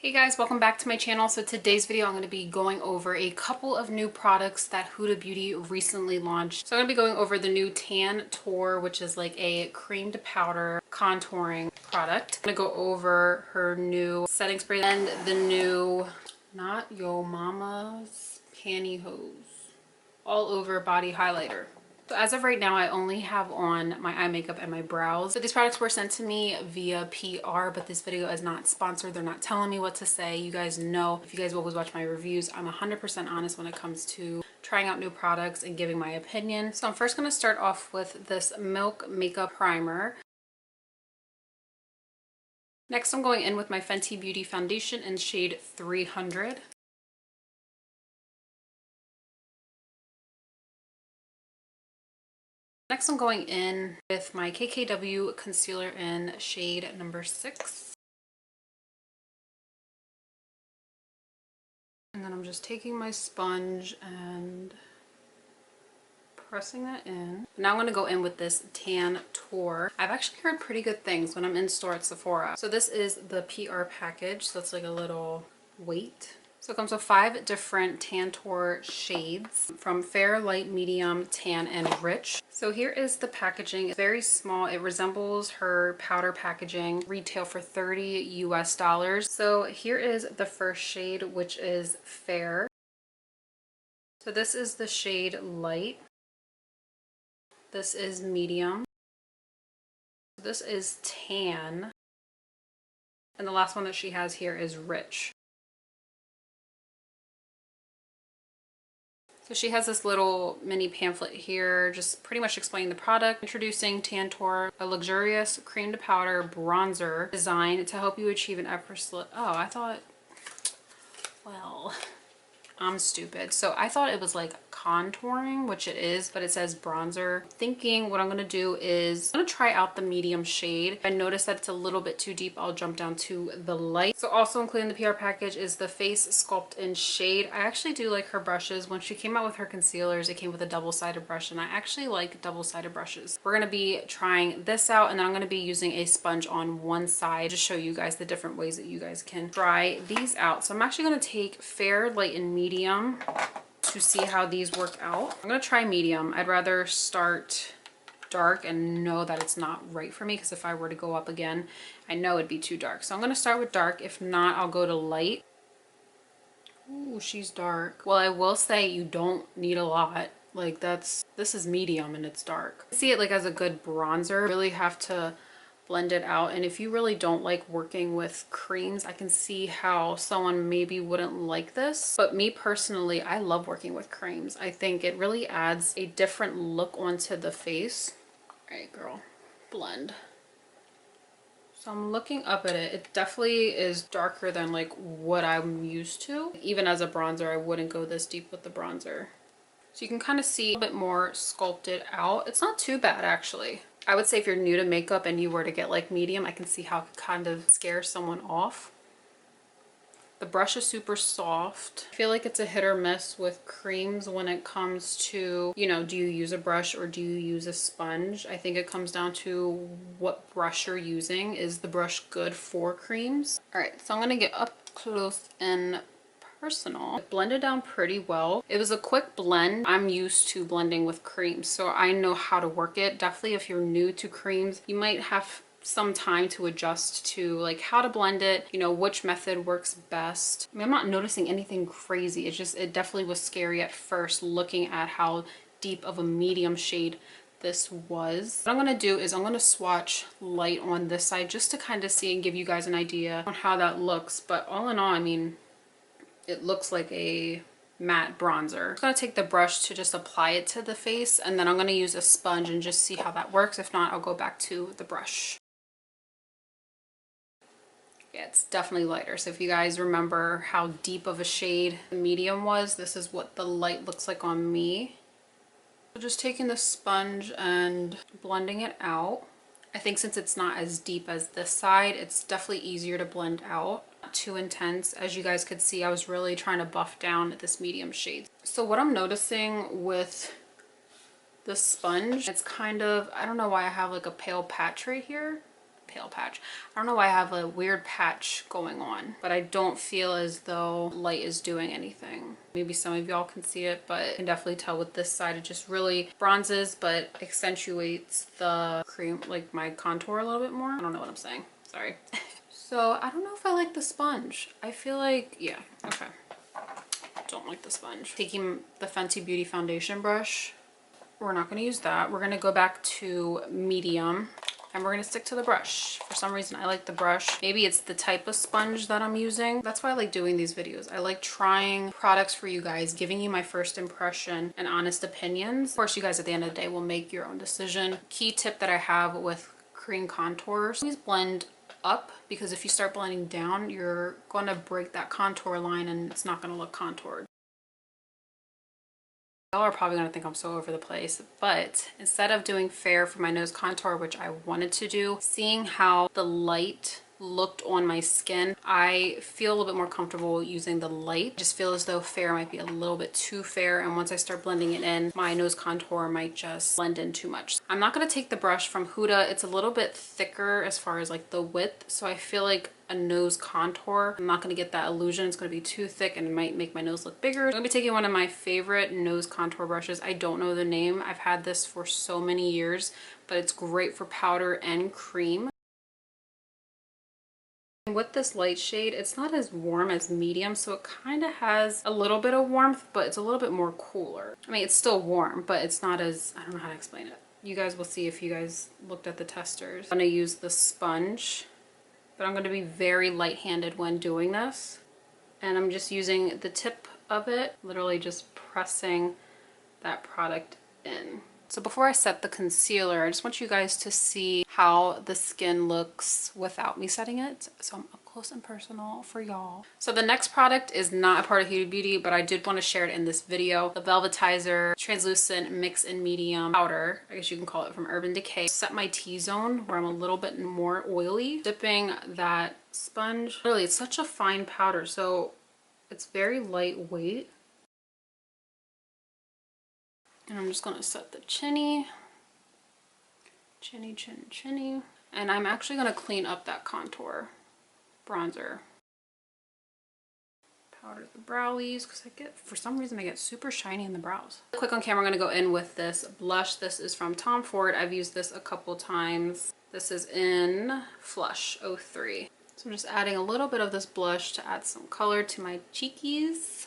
Hey guys, welcome back to my channel. So today's video I'm going to be going over a couple of new products that Huda Beauty recently launched. So I'm going to be going over the new Tan Tour, which is like a cream to powder contouring product. I'm going to go over her new setting spray and the new Not Yo Mama's pantyhose all over body highlighter. So as of right now, I only have on my eye makeup and my brows. So these products were sent to me via PR, but this video is not sponsored. They're not telling me what to say. You guys know, if you guys always watch my reviews, I'm 100% honest when it comes to trying out new products and giving my opinion. So I'm first going to start off with this Milk Makeup Primer. Next, I'm going in with my Fenty Beauty Foundation in shade 300. Next, I'm going in with my KKW concealer in shade number 6. And then I'm just taking my sponge and pressing that in. Now I'm going to go in with this Tan Tour. I've actually heard pretty good things when I'm in store at Sephora. So this is the PR package. So it's like a little weight. So it comes with 5 different Tantour shades from fair, light, medium, tan, and rich. So here is the packaging. It's very small. It resembles her powder packaging. Retail for $30 US. So here is the first shade, which is fair. So this is the shade light. This is medium. This is tan. And the last one that she has here is rich. So she has this little mini pamphlet here, just pretty much explaining the product. Introducing Tantour, a luxurious cream to powder bronzer designed to help you achieve an effortless... Oh, I thought... Well, I'm stupid. So I thought it was like contouring, which it is, but it says bronzer. Thinking what I'm going to do is I'm going to try out the medium shade. If I notice that it's a little bit too deep, I'll jump down to the light. So also including the PR package is the Face Sculpt in Shade. I actually do like her brushes. When she came out with her concealers, it came with a double-sided brush, and I actually like double-sided brushes. We're going to be trying this out, and then I'm going to be using a sponge on one side to show you guys the different ways that you guys can try these out. So I'm actually going to take fair, light, and medium to see how these work out. I'm gonna try medium. I'd rather start dark and know that it's not right for me, because if I were to go up again, I know it'd be too dark. So I'm gonna start with dark. If not, I'll go to light. Ooh, she's dark. Well, I will say you don't need a lot. Like this is medium and it's dark. I see it like as a good bronzer. You really have to blend it out, and if you really don't like working with creams, I can see how someone maybe wouldn't like this, but me personally, I love working with creams. I think it really adds a different look onto the face. All right, girl, blend. So I'm looking up at it. It definitely is darker than like what I'm used to. Even as a bronzer, I wouldn't go this deep with the bronzer. So you can kind of see a bit more sculpted out. It's not too bad actually. I would say if you're new to makeup and you were to get like medium, I can see how it could kind of scare someone off. The brush is super soft. I feel like it's a hit or miss with creams when it comes to, you know, do you use a brush or do you use a sponge? I think it comes down to what brush you're using. Is the brush good for creams? All right, so I'm gonna get up close and personal. It blended down pretty well. It was a quick blend. I'm used to blending with creams, so I know how to work it. Definitely if you're new to creams, you might have some time to adjust to like how to blend it, you know, which method works best. I mean, I'm not noticing anything crazy. It definitely was scary at first looking at how deep of a medium shade this was. What I'm going to do is I'm going to swatch light on this side just to kind of see and give you guys an idea on how that looks. But all in all, I mean, it looks like a matte bronzer. I'm gonna take the brush to just apply it to the face, and then I'm gonna use a sponge and just see how that works. If not, I'll go back to the brush. Yeah, it's definitely lighter. So if you guys remember how deep of a shade the medium was, this is what the light looks like on me. So just taking the sponge and blending it out. I think since it's not as deep as this side, it's definitely easier to blend out. Not too intense. As you guys could see, I was really trying to buff down this medium shade. So what I'm noticing with the sponge, it's kind of, I don't know why I have like a pale patch right here. pale patch. I don't know why I have a weird patch going on, but I don't feel as though light is doing anything. Maybe some of y'all can see it, but I can definitely tell with this side it just really bronzes but accentuates the cream, like my contour a little bit more. I don't know what I'm saying, sorry. So I don't know if I like the sponge. I feel like, yeah, okay. Don't like the sponge. Taking the Fenty Beauty foundation brush, we're not going to use that. We're going to go back to medium and we're going to stick to the brush. For some reason I like the brush. Maybe it's the type of sponge that I'm using. That's why I like doing these videos. I like trying products for you guys, giving you my first impression and honest opinions. Of course, you guys at the end of the day will make your own decision. Key tip that I have with cream contours, please blend up, because if you start blending down, you're going to break that contour line and it's not going to look contoured. Y'all are probably going to think I'm so over the place, but instead of doing fair for my nose contour, which I wanted to do, seeing how the light looked on my skin, I feel a little bit more comfortable using the light. I just feel as though fair might be a little bit too fair, and once I start blending it in, my nose contour might just blend in too much. I'm not going to take the brush from Huda. It's a little bit thicker as far as like the width, so I feel like a nose contour, I'm not going to get that illusion. It's going to be too thick and it might make my nose look bigger. I'm going to be taking one of my favorite nose contour brushes. I don't know the name. I've had this for so many years, but it's great for powder and cream. With this light shade, it's not as warm as medium, so it kind of has a little bit of warmth, but it's a little bit more cooler. I mean, it's still warm, but it's not as, I don't know how to explain it. You guys will see if you guys looked at the testers. I'm going to use the sponge, but I'm going to be very light-handed when doing this. And I'm just using the tip of it, literally just pressing that product in. So before I set the concealer, I just want you guys to see how the skin looks without me setting it. So I'm up close and personal for y'all. So the next product is not a part of Huda Beauty, but I did want to share it in this video. The Velvetizer Translucent Mix and Medium Powder, I guess you can call it, from Urban Decay. Set my T-zone where I'm a little bit more oily. Dipping that sponge. Really, it's such a fine powder, so it's very lightweight. And I'm just going to set the chinny, chinny. And I'm actually going to clean up that contour bronzer. Powder the browies, because for some reason I get super shiny in the brows. Quick on camera, I'm going to go in with this blush. This is from Tom Ford. I've used this a couple times. This is in Flush 03. So I'm just adding a little bit of this blush to add some color to my cheekies.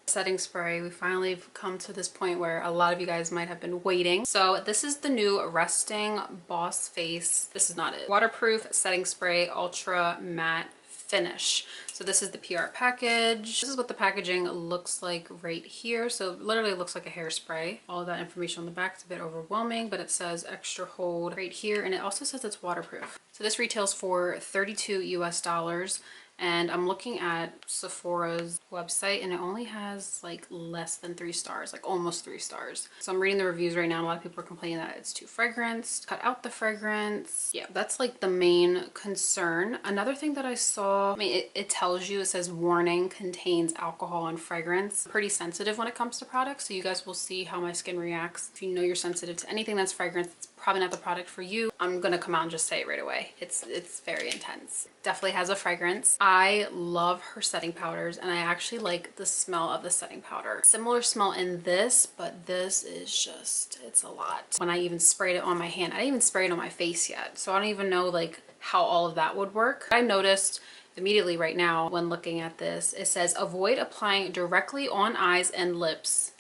Setting spray, we finally have come to this point where a lot of you guys might have been waiting. So this is the new Resting Boss Face. This is not it. Waterproof setting spray, ultra matte finish. So this is the PR package. This is what the packaging looks like right here. So literally it looks like a hairspray. All of that information on the back is a bit overwhelming, but it says extra hold right here, and it also says it's waterproof. So this retails for $32 US. And I'm looking at Sephora's website and it only has like less than 3 stars, like almost 3 stars. So I'm reading the reviews right now. A lot of people are complaining that it's too fragranced. Cut out the fragrance. Yeah, that's like the main concern. Another thing that I saw, I mean, it tells you, it says warning, contains alcohol and fragrance. I'm pretty sensitive when it comes to products, so you guys will see how my skin reacts. If you know you're sensitive to anything that's fragrance, it's probably not the product for you. I'm gonna come out and just say it right away. It's very intense. Definitely has a fragrance. I love her setting powders and I actually like the smell of the setting powder. Similar smell in this, but this is just, it's a lot. When I even sprayed it on my hand, I didn't even spray it on my face yet, so I don't even know like how all of that would work. I noticed immediately right now when looking at this, it says avoid applying directly on eyes and lips.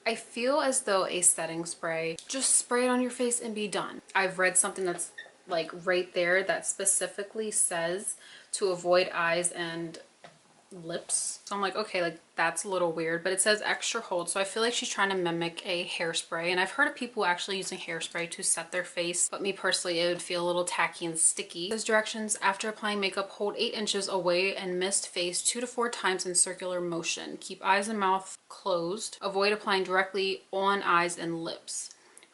I feel as though a setting spray, just spray it on your face and be done. I've read something that's like right there that specifically says to avoid eyes and lips. So I'm like, okay, like that's a little weird, but it says extra hold. So I feel like she's trying to mimic a hairspray. And I've heard of people actually using hairspray to set their face, but me personally, it would feel a little tacky and sticky. Those directions: after applying makeup, hold 8 inches away and mist face 2 to 4 times in circular motion. Keep eyes and mouth closed. Avoid applying directly on eyes and lips.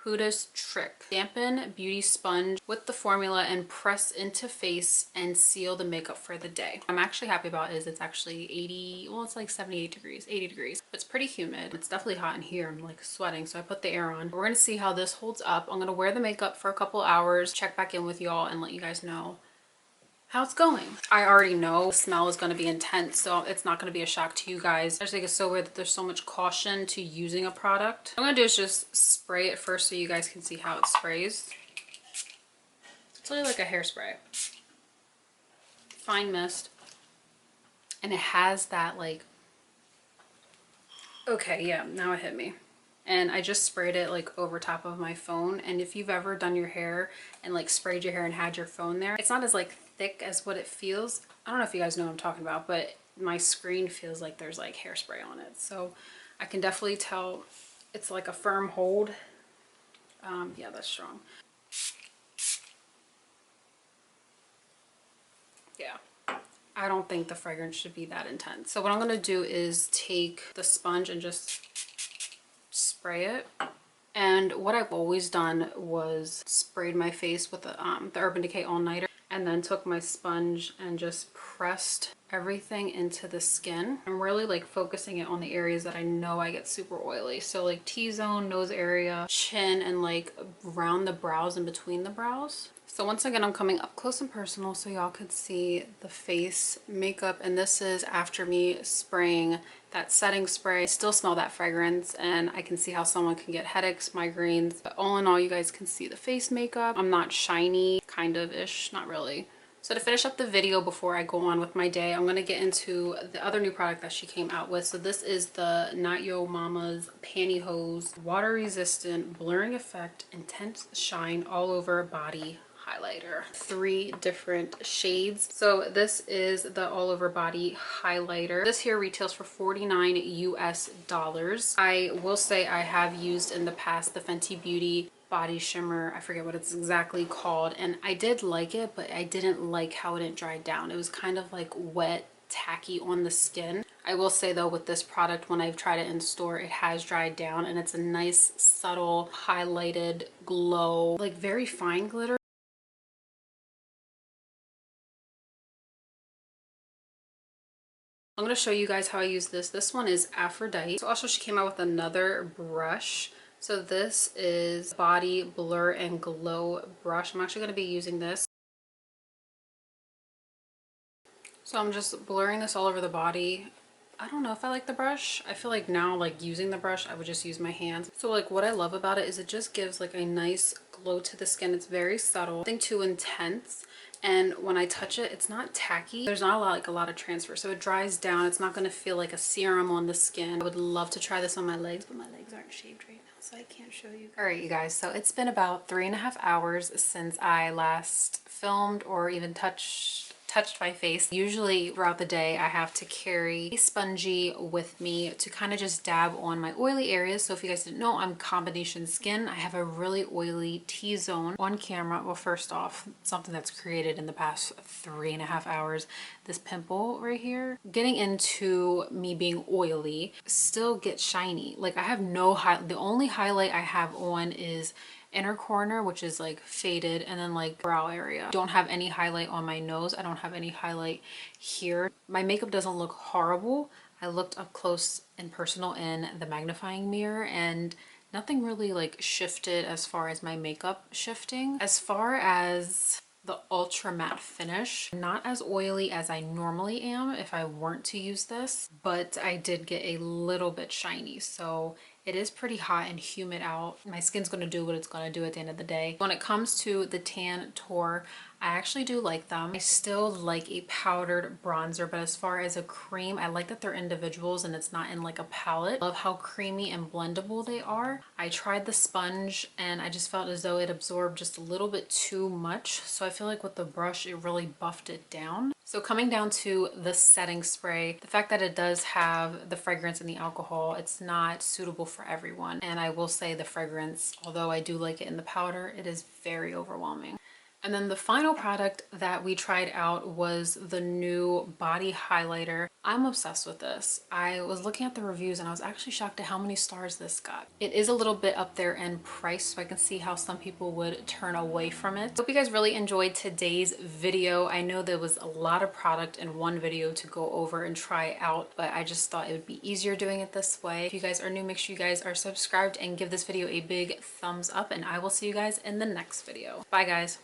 Huda's Trick. Dampen beauty sponge with the formula and press into face and seal the makeup for the day. I'm actually happy about is it's actually 80, well, it's like 78 degrees, 80 degrees. It's pretty humid. It's definitely hot in here. I'm like sweating, so I put the air on. We're gonna see how this holds up. I'm gonna wear the makeup for a couple hours, check back in with y'all and let you guys know how it's going. I already know the smell is going to be intense, so it's not going to be a shock to you guys. I just think it's so weird that there's so much caution to using a product. What I'm going to do is just spray it first so you guys can see how it sprays. It's really like a hairspray. Fine mist. And it has that like, okay, yeah, now it hit me. And I just sprayed it like over top of my phone. And if you've ever done your hair and like sprayed your hair and had your phone there, it's not as like thick as what it feels. I don't know if you guys know what I'm talking about, but my screen feels like there's like hairspray on it. So I can definitely tell it's like a firm hold. Yeah, that's strong. Yeah. I don't think the fragrance should be that intense. So what I'm going to do is take the sponge and just spray it. And what I've always done was sprayed my face with the Urban Decay All Nighter and then took my sponge and just pressed everything into the skin. I'm really like focusing it on the areas that I know I get super oily. So like T-zone, nose area, chin, and like around the brows and between the brows. So once again, I'm coming up close and personal so y'all could see the face makeup. And this is after me spraying that setting spray. I still smell that fragrance and I can see how someone can get headaches, migraines. But all in all, you guys can see the face makeup. I'm not shiny, kind of-ish, not really. So to finish up the video before I go on with my day, I'm going to get into the other new product that she came out with. So this is the Not Yo Mama's Pantyhose Water Resistant Blurring Effect Intense Shine All Over Body Highlighter. 3 different shades. So this is the all over body highlighter. This here retails for $49 US. I will say I have used in the past the Fenty Beauty body shimmer. I forget what it's exactly called, and I did like it, but I didn't like how it didn't dry down. It was kind of like wet, tacky on the skin. I will say though, with this product, when I've tried it in store, it has dried down and it's a nice subtle highlighted glow, like very fine glitter. I'm going to show you guys how I use this. This one is Aphrodite. So also she came out with another brush. So this is Body Blur and Glow brush. I'm actually going to be using this. So I'm just blurring this all over the body. I don't know if I like the brush. I feel like now, like using the brush, I would just use my hands. So like what I love about it is it just gives like a nice glow to the skin. It's very subtle, nothing too intense. And when I touch it, it's not tacky. There's not a lot of transfer, so it dries down. It's not going to feel like a serum on the skin. I would love to try this on my legs, but my legs aren't shaved right now, so I can't show you. All right, you guys, so it's been about 3.5 hours since I last filmed or even touched my face. Usually throughout the day I have to carry a spongy with me to kind of just dab on my oily areas. So if you guys didn't know, I'm combination skin. I have a really oily T-zone on camera. Well, first off, something that's created in the past 3.5 hours, this pimple right here. Getting into me being oily, still get shiny. Like I have no the only highlight I have on is inner corner, which is like faded, and then like brow area. Don't have any highlight on my nose. I don't have any highlight here. My makeup doesn't look horrible. I looked up close and personal in the magnifying mirror and nothing really like shifted as far as my makeup shifting. As far as the ultra matte finish, not as oily as I normally am if I weren't to use this, but I did get a little bit shiny. So it is pretty hot and humid out. My skin's gonna do what it's gonna do at the end of the day. When it comes to the Tantour, I actually do like them. I still like a powdered bronzer, but as far as a cream, I like that they're individuals and it's not in like a palette. I love how creamy and blendable they are. I tried the sponge and I just felt as though it absorbed just a little bit too much. So I feel like with the brush, it really buffed it down. So coming down to the setting spray, the fact that it does have the fragrance and the alcohol, it's not suitable for everyone. And I will say the fragrance, although I do like it in the powder, it is very overwhelming. And then the final product that we tried out was the new body highlighter. I'm obsessed with this. I was looking at the reviews and I was actually shocked at how many stars this got. It is a little bit up there in price, so I can see how some people would turn away from it. Hope you guys really enjoyed today's video. I know there was a lot of product in one video to go over and try out, but I just thought it would be easier doing it this way. If you guys are new, make sure you guys are subscribed and give this video a big thumbs up, and I will see you guys in the next video. Bye guys.